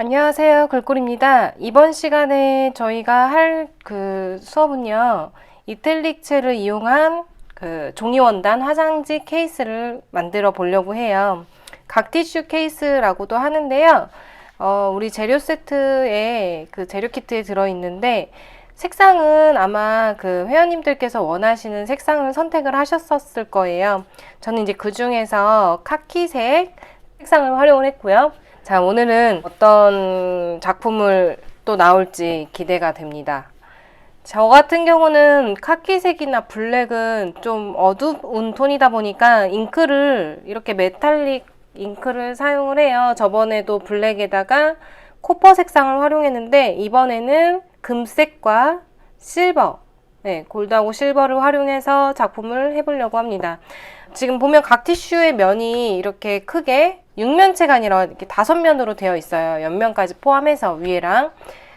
안녕하세요. 글꼴입니다. 이번 시간에 저희가 할 수업은요, 이탈릭체를 이용한 종이 원단 화장지 케이스를 만들어 보려고 해요. 각티슈 케이스라고도 하는데요. 우리 재료 세트에 재료 키트에 들어있는데, 색상은 아마 회원님들께서 원하시는 색상을 선택을 하셨었을 거예요. 저는 이제 그 중에서 카키색 색상을 활용을 했고요. 자, 오늘은 어떤 작품을 또 나올지 기대가 됩니다. 저 같은 경우는 카키색이나 블랙은 좀 어두운 톤이다 보니까 잉크를 이렇게 메탈릭 잉크를 사용을 해요. 저번에도 블랙에다가 코퍼 색상을 활용했는데 이번에는 금색과 실버, 골드하고 실버를 활용해서 작품을 해보려고 합니다. 지금 보면 각 티슈의 면이 이렇게 크게 6면체가 아니라 이렇게 5면으로 되어 있어요. 옆면까지 포함해서 위에랑.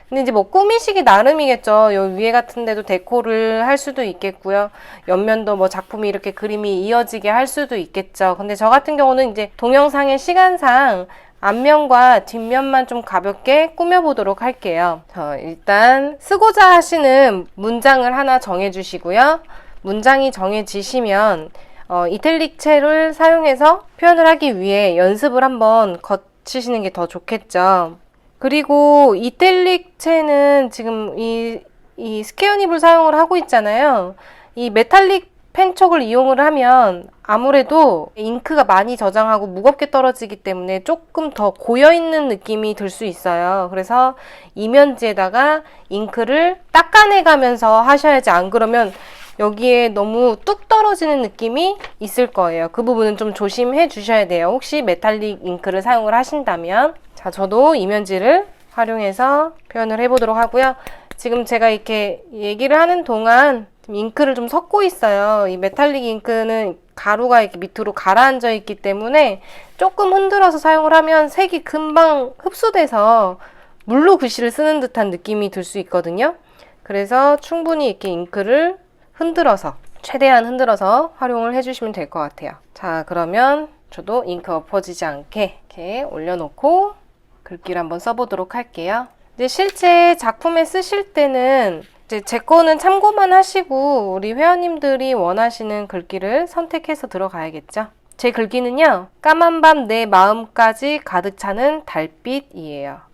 근데 이제 뭐 꾸미시기 나름이겠죠. 요 위에 같은 데도 데코를 할 수도 있겠고요. 옆면도 뭐 작품이 이렇게 그림이 이어지게 할 수도 있겠죠. 근데 저 같은 경우는 이제 동영상의 시간상 앞면과 뒷면만 좀 가볍게 꾸며보도록 할게요. 일단 쓰고자 하시는 문장을 하나 정해주시고요. 문장이 정해지시면 이탈릭체를 사용해서 표현을 하기 위해 연습을 한번 거치시는 게 더 좋겠죠. 그리고 이탈릭체는 지금 이 스퀘어닙을 사용을 하고 있잖아요. 이 메탈릭 펜촉을 이용을 하면 아무래도 잉크가 많이 저장하고 무겁게 떨어지기 때문에 조금 더 고여있는 느낌이 들 수 있어요. 그래서 이면지에다가 잉크를 닦아내가면서 하셔야지, 안 그러면 여기에 너무 뚝 떨어지는 느낌이 있을 거예요. 그 부분은 좀 조심해 주셔야 돼요. 혹시 메탈릭 잉크를 사용을 하신다면. 자, 저도 이면지를 활용해서 표현을 해보도록 하고요. 지금 제가 이렇게 얘기를 하는 동안 잉크를 좀 섞고 있어요. 이 메탈릭 잉크는 가루가 이렇게 밑으로 가라앉아 있기 때문에 조금 흔들어서 사용을 하면 색이 금방 흡수돼서 물로 글씨를 쓰는 듯한 느낌이 들 수 있거든요. 그래서 충분히 이렇게 잉크를 흔들어서, 최대한 흔들어서 활용을 해주시면 될 것 같아요. 자, 그러면 저도 잉크 엎어지지 않게 이렇게 올려놓고 글귀를 한번 써보도록 할게요. 이제 실제 작품에 쓰실 때는 이제 제 거는 참고만 하시고 우리 회원님들이 원하시는 글귀를 선택해서 들어가야겠죠. 제 글귀는요, 까만 밤 내 마음까지 가득 차는 달빛이에요.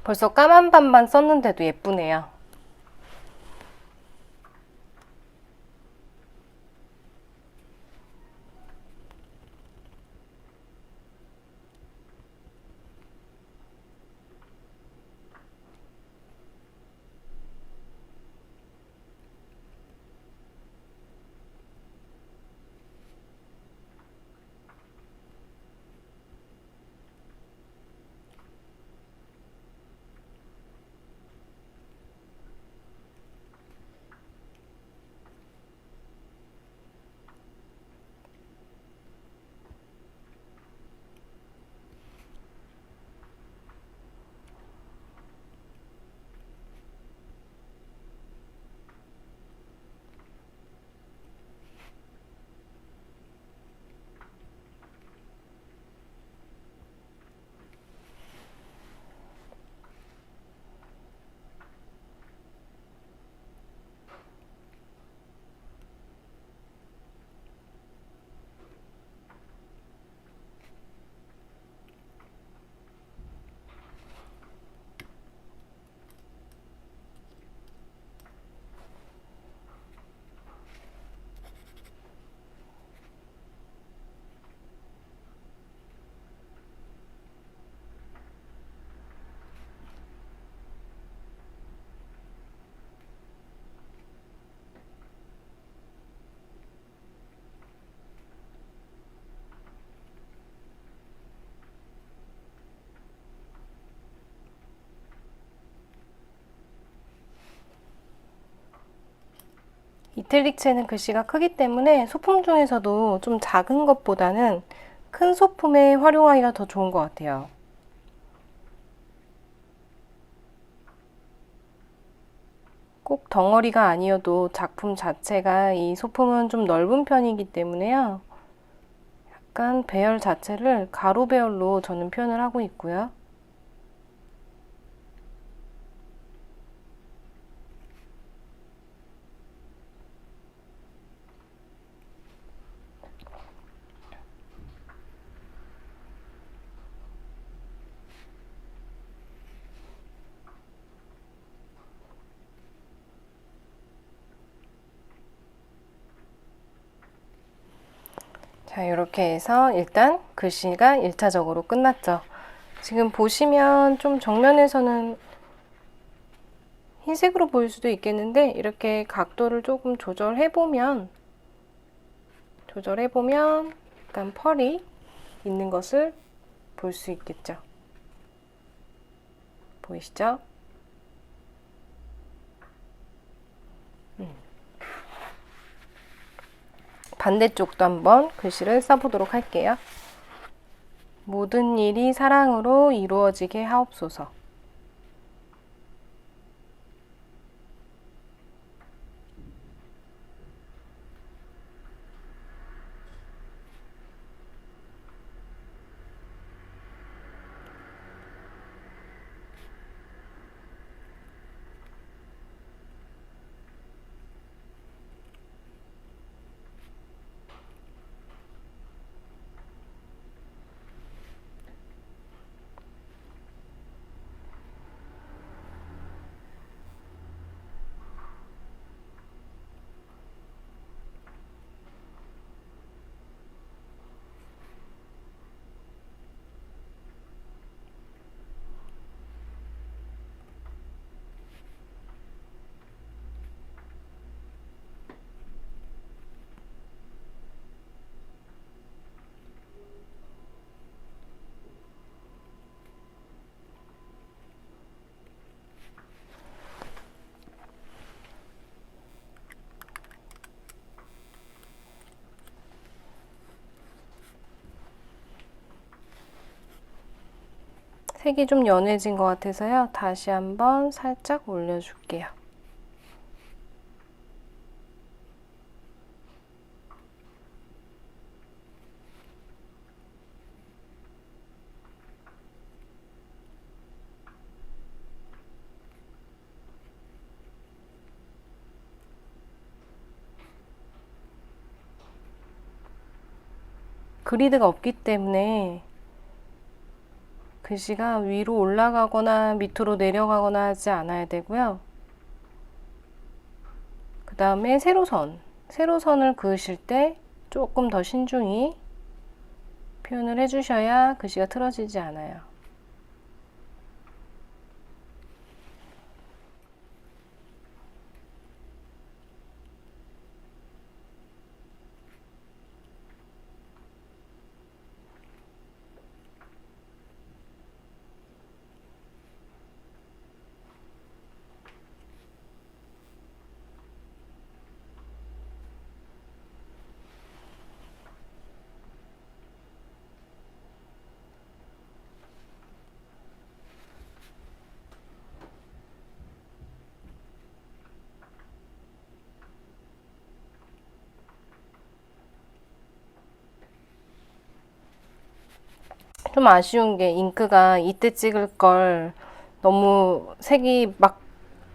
벌써 까만 밤만 썼는데도 예쁘네요. 이탈릭체는 글씨가 크기 때문에 소품 중에서도 좀 작은 것보다는 큰 소품에 활용하기가 더 좋은 것 같아요. 꼭 덩어리가 아니어도 작품 자체가 이 소품은 좀 넓은 편이기 때문에요. 약간 배열 자체를 가로 배열로 저는 표현을 하고 있고요. 자, 이렇게 해서 일단 글씨가 1차적으로 끝났죠. 지금 보시면 좀 정면에서는 흰색으로 보일 수도 있겠는데 이렇게 각도를 조금 조절해보면 약간 펄이 있는 것을 볼 수 있겠죠. 보이시죠? 반대쪽도 한번 글씨를 써보도록 할게요. 모든 일이 사랑으로 이루어지게 하옵소서. 색이 좀 연해진 것 같아서요. 다시 한번 살짝 올려줄게요. 그리드가 없기 때문에 글씨가 위로 올라가거나 밑으로 내려가거나 하지 않아야 되고요. 그 다음에 세로선을 그으실 때 조금 더 신중히 표현을 해주셔야 글씨가 틀어지지 않아요. 좀 아쉬운 게 잉크가 이때 찍을 걸 너무 색이 막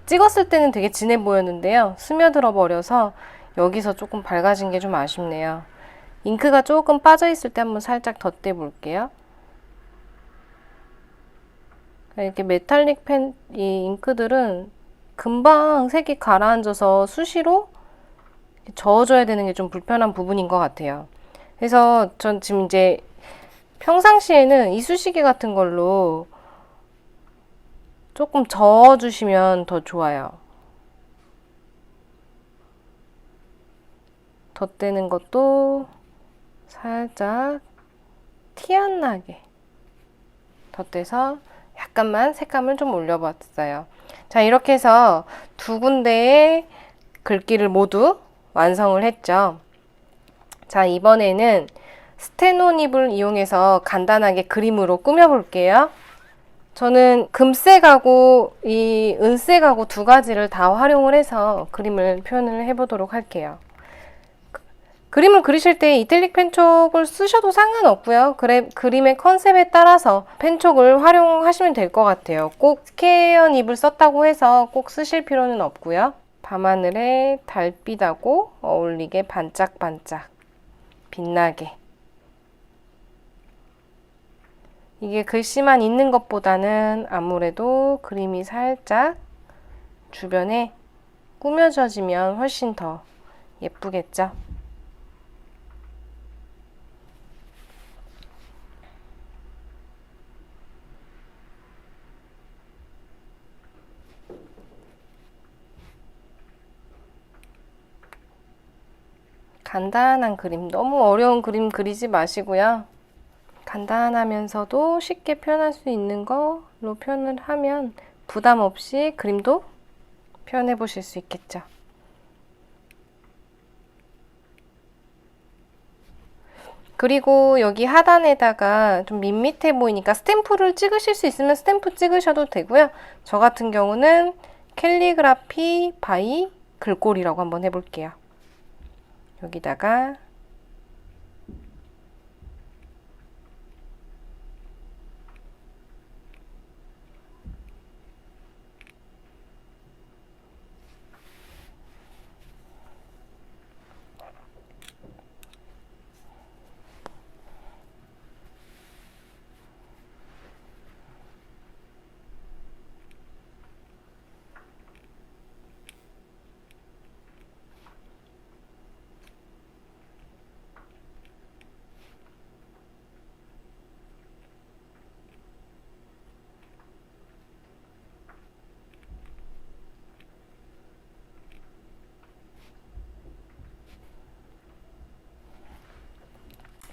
찍었을 때는 되게 진해 보였는데요. 스며들어 버려서 여기서 조금 밝아진 게 좀 아쉽네요. 잉크가 조금 빠져 있을 때 한번 살짝 덧대 볼게요. 이렇게 메탈릭 이 잉크들은 금방 색이 가라앉아서 수시로 저어줘야 되는 게 좀 불편한 부분인 것 같아요. 그래서 전 지금 이제 평상시에는 이쑤시개 같은 걸로 조금 저어주시면 더 좋아요. 덧대는 것도 살짝 티 안 나게 덧대서 약간만 색감을 좀 올려봤어요. 자, 이렇게 해서 두 군데의 글귀를 모두 완성을 했죠. 자, 이번에는 스테노닙을 이용해서 간단하게 그림으로 꾸며볼게요. 저는 금색하고 이 은색하고 두 가지를 다 활용을 해서 그림을 표현을 해보도록 할게요. 그림을 그리실 때 이탈릭 펜촉을 쓰셔도 상관없고요. 그림의 컨셉에 따라서 펜촉을 활용하시면 될 것 같아요. 꼭 스퀘어닙을 썼다고 해서 꼭 쓰실 필요는 없고요. 밤하늘에 달빛하고 어울리게 반짝반짝 빛나게. 이게 글씨만 있는 것보다는 아무래도 그림이 살짝 주변에 꾸며져지면 훨씬 더 예쁘겠죠. 간단한 그림, 너무 어려운 그림 그리지 마시고요. 간단하면서도 쉽게 표현할 수 있는 걸로 표현을 하면 부담 없이 그림도 표현해 보실 수 있겠죠. 그리고 여기 하단에다가 좀 밋밋해 보이니까 스탬프를 찍으실 수 있으면 스탬프 찍으셔도 되고요. 저 같은 경우는 캘리그라피 바이 글꼴이라고 한번 해볼게요. 여기다가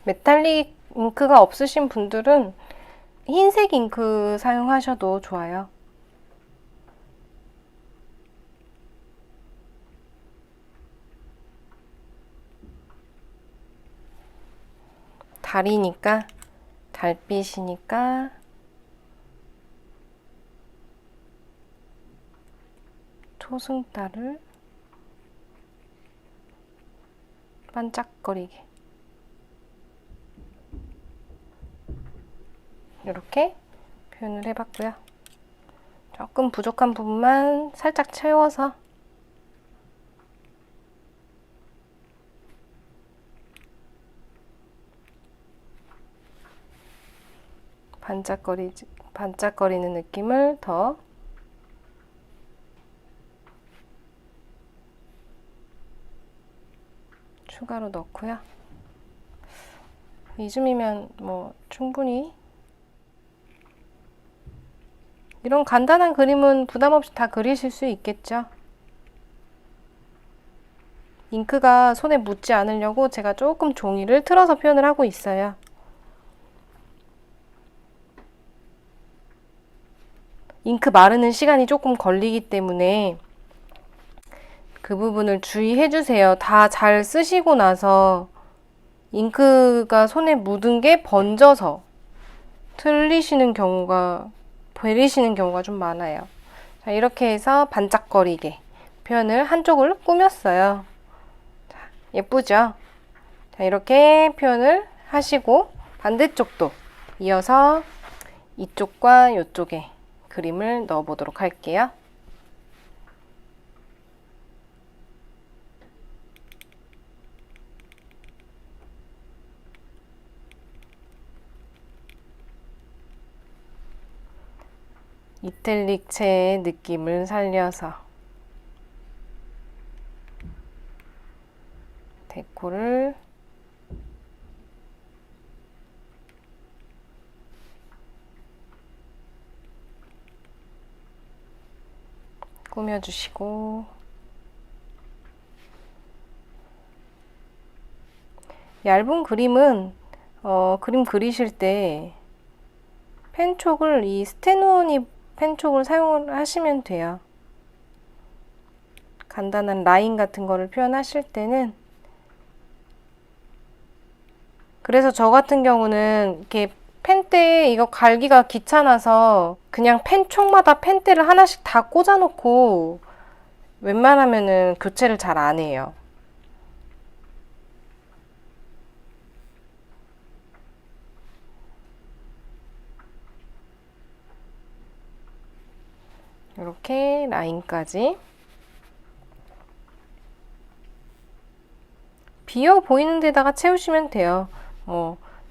메탈릭 잉크가 없으신 분들은 흰색 잉크 사용하셔도 좋아요. 달이니까, 달빛이니까 초승달을 반짝거리게 이렇게 표현을 해봤고요. 조금 부족한 부분만 살짝 채워서 반짝거리는 느낌을 더 추가로 넣고요. 이 줌이면 뭐 충분히 이런 간단한 그림은 부담 없이 다 그리실 수 있겠죠. 잉크가 손에 묻지 않으려고 제가 조금 종이를 틀어서 표현을 하고 있어요. 잉크 마르는 시간이 조금 걸리기 때문에 그 부분을 주의해 주세요. 다 잘 쓰시고 나서 잉크가 손에 묻은 게 번져서 베리시는 경우가 좀 많아요. 자, 이렇게 해서 반짝거리게 표현을 한쪽을 꾸몄어요. 자, 예쁘죠? 자, 이렇게 표현을 하시고 반대쪽도 이어서 이쪽과 이쪽에 그림을 넣어 보도록 할게요. 이탈릭체의 느낌을 살려서 데코를 꾸며주시고 얇은 그림은 그림 그리실 때 펜촉을 이 스테노니 펜촉을 사용을 하시면 돼요. 간단한 라인 같은 거를 표현하실 때는, 그래서 저 같은 경우는 이렇게 펜대 이거 갈기가 귀찮아서 그냥 펜총마다 펜대를 하나씩 다 꽂아놓고 웬만하면은 교체를 잘 안 해요. 이렇게 라인까지. 비어 보이는 데다가 채우시면 돼요.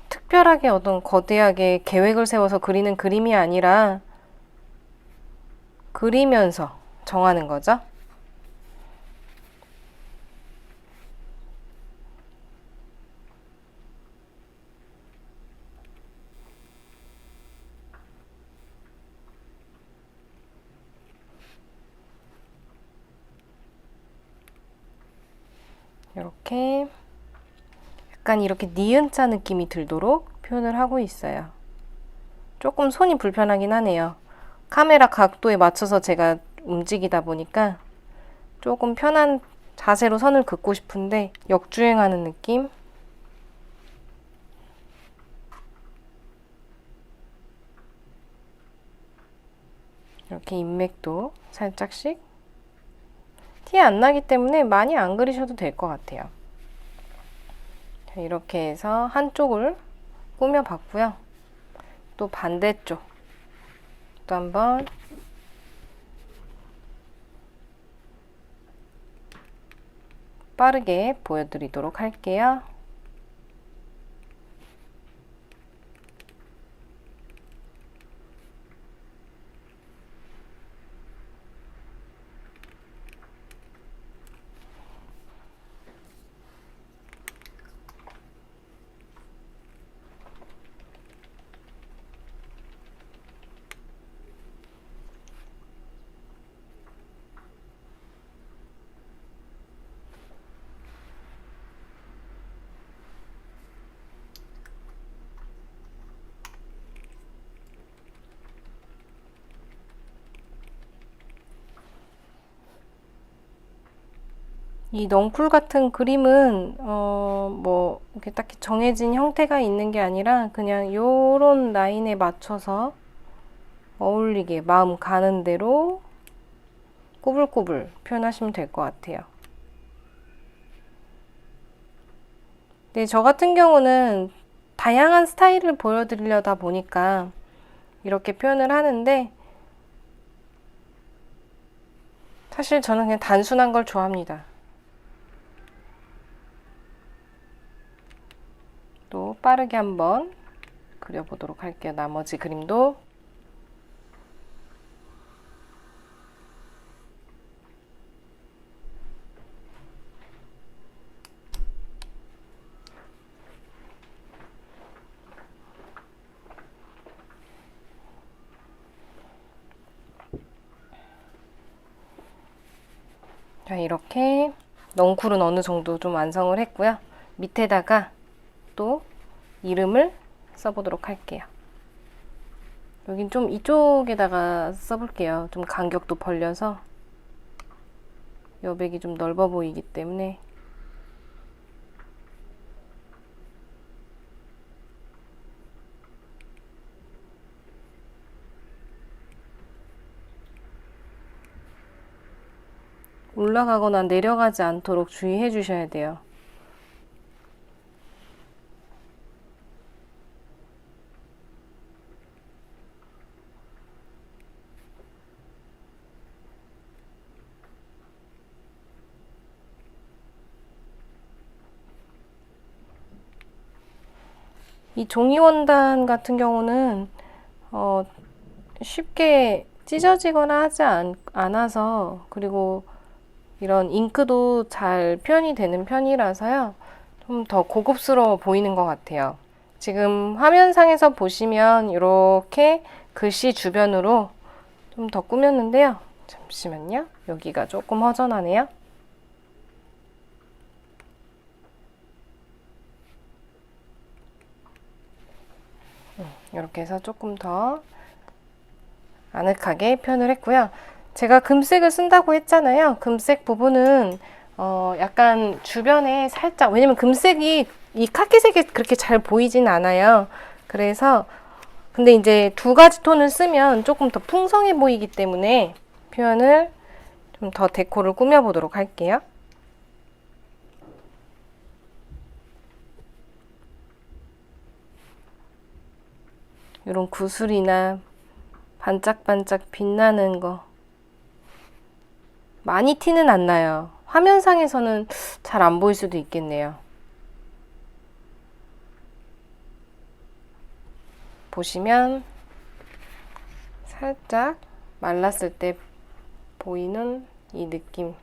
특별하게 어떤 거대하게 계획을 세워서 그리는 그림이 아니라 그리면서 정하는 거죠. 이렇게 약간 이렇게 니은자 느낌이 들도록 표현을 하고 있어요. 조금 손이 불편하긴 하네요. 카메라 각도에 맞춰서 제가 움직이다 보니까 조금 편한 자세로 선을 긋고 싶은데 역주행하는 느낌? 이렇게 인맥도 살짝씩 티 안 나기 때문에 많이 안 그리셔도 될 것 같아요. 자, 이렇게 해서 한쪽을 꾸며봤고요. 또 반대쪽 또 한번 빠르게 보여드리도록 할게요. 이 넝쿨 같은 그림은 뭐 이렇게 딱히 정해진 형태가 있는 게 아니라 그냥 요런 라인에 맞춰서 어울리게 마음 가는 대로 꼬불꼬불 표현하시면 될 것 같아요. 네, 저 같은 경우는 다양한 스타일을 보여드리려다 보니까 이렇게 표현을 하는데, 사실 저는 그냥 단순한 걸 좋아합니다. 또 빠르게 한번 그려보도록 할게요. 나머지 그림도. 자, 이렇게 넝쿨은 어느 정도 좀 완성을 했고요. 밑에다가 또 이름을 써보도록 할게요. 여긴 좀 이쪽에다가 써볼게요. 좀 간격도 벌려서 여백이 좀 넓어 보이기 때문에. 올라가거나 내려가지 않도록 주의해 주셔야 돼요. 이 종이 원단 같은 경우는 쉽게 찢어지거나 하지 않아서, 그리고 이런 잉크도 잘 표현이 되는 편이라서요. 좀 더 고급스러워 보이는 것 같아요. 지금 화면상에서 보시면 이렇게 글씨 주변으로 좀 더 꾸몄는데요. 잠시만요. 여기가 조금 허전하네요. 이렇게 해서 조금 더 아늑하게 표현을 했고요. 제가 금색을 쓴다고 했잖아요. 금색 부분은 약간 주변에 살짝, 왜냐면 금색이 이 카키색이 그렇게 잘 보이진 않아요. 그래서 근데 이제 두 가지 톤을 쓰면 조금 더 풍성해 보이기 때문에 표현을 좀 더 데코를 꾸며 보도록 할게요. 이런 구슬이나 반짝반짝 빛나는 거 많이 티는 안 나요. 화면상에서는 잘 안 보일 수도 있겠네요. 보시면 살짝 말랐을 때 보이는 이 느낌.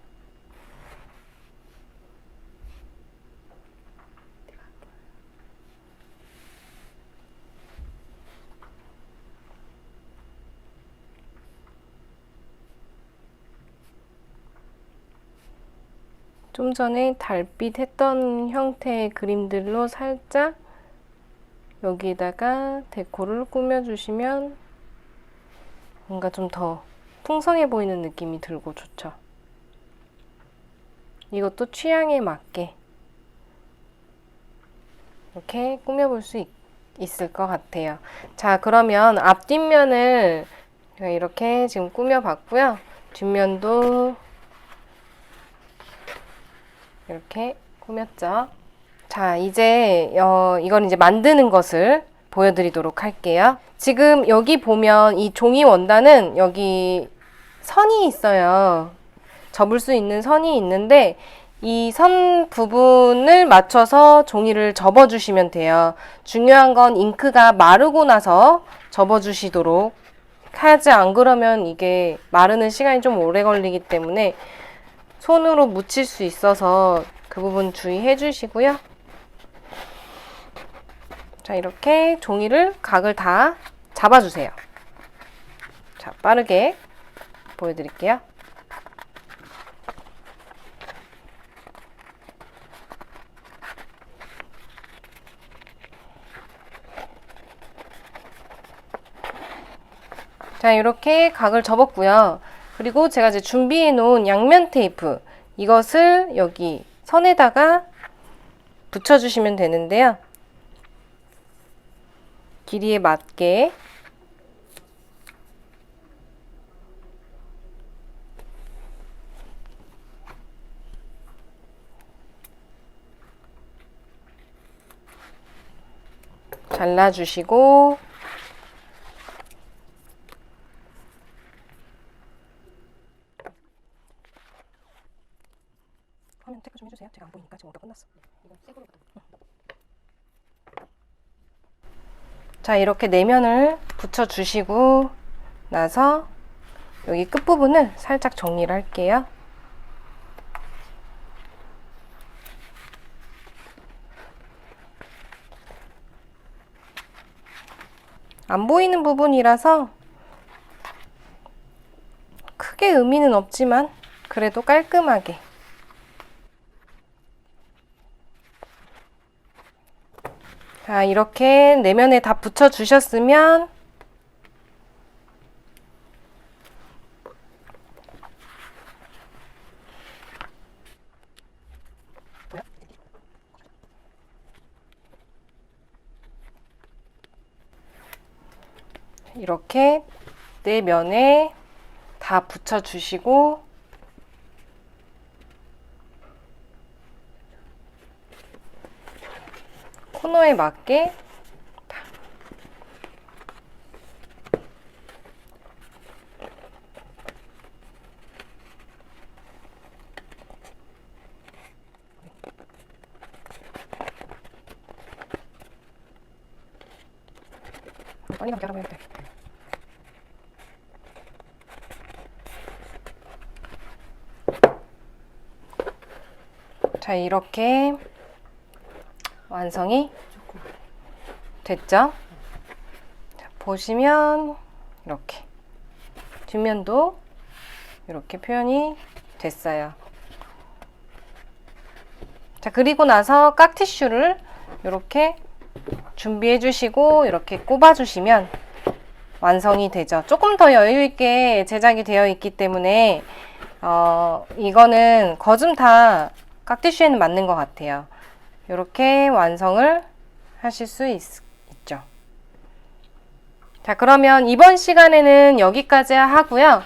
좀 전에 달빛 했던 형태의 그림들로 살짝 여기에다가 데코를 꾸며주시면 뭔가 좀 더 풍성해 보이는 느낌이 들고 좋죠. 이것도 취향에 맞게 이렇게 꾸며볼 수 있을 것 같아요. 자, 그러면 앞뒷면을 이렇게 지금 꾸며봤고요. 뒷면도 이렇게 꾸몄죠. 자, 이제 이걸 이제 만드는 것을 보여드리도록 할게요. 지금 여기 보면 이 종이 원단은 여기 선이 있어요. 접을 수 있는 선이 있는데 이 선 부분을 맞춰서 종이를 접어주시면 돼요. 중요한 건 잉크가 마르고 나서 접어주시도록 하지, 안 그러면 이게 마르는 시간이 좀 오래 걸리기 때문에 손으로 묻힐 수 있어서 그 부분 주의해 주시고요. 자, 이렇게 종이를 각을 다 잡아주세요. 자, 빠르게 보여드릴게요. 자, 이렇게 각을 접었고요. 그리고 제가 이제 준비해 놓은 양면 테이프, 이것을 여기 선에다가 붙여주시면 되는데요. 길이에 맞게 잘라주시고 화면 체크 좀 해주세요. 제가 안 보이니까 지금 오다 끝났어. 이건 새 거거든. 자, 이렇게 내면을 붙여주시고 나서 여기 끝부분을 살짝 정리를 할게요. 안 보이는 부분이라서 크게 의미는 없지만 그래도 깔끔하게. 자, 이렇게 내면에 다 붙여주셨으면 이렇게 내면에 다 붙여주시고 코너에 맞게 빨리 감게 하라고 해야 돼. 자, 이렇게 완성이 됐죠? 자, 보시면 이렇게 뒷면도 이렇게 표현이 됐어요. 자, 그리고 나서 깍티슈를 이렇게 준비해 주시고 이렇게 꼽아 주시면 완성이 되죠. 조금 더 여유 있게 제작이 되어 있기 때문에 이거는 거좀 다 깍티슈에는 맞는 것 같아요. 이렇게 완성을 하실 수 있죠. 자, 그러면 이번 시간에는 여기까지 하고요.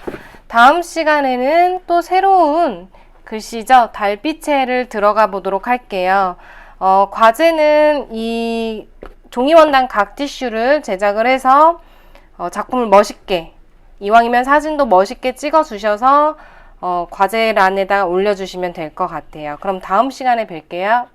다음 시간에는 또 새로운 글씨죠. 달빛에를 들어가 보도록 할게요. 과제는 이 종이 원단 각티슈를 제작을 해서 작품을 멋있게, 이왕이면 사진도 멋있게 찍어 주셔서 과제란에다 올려주시면 될 것 같아요. 그럼 다음 시간에 뵐게요.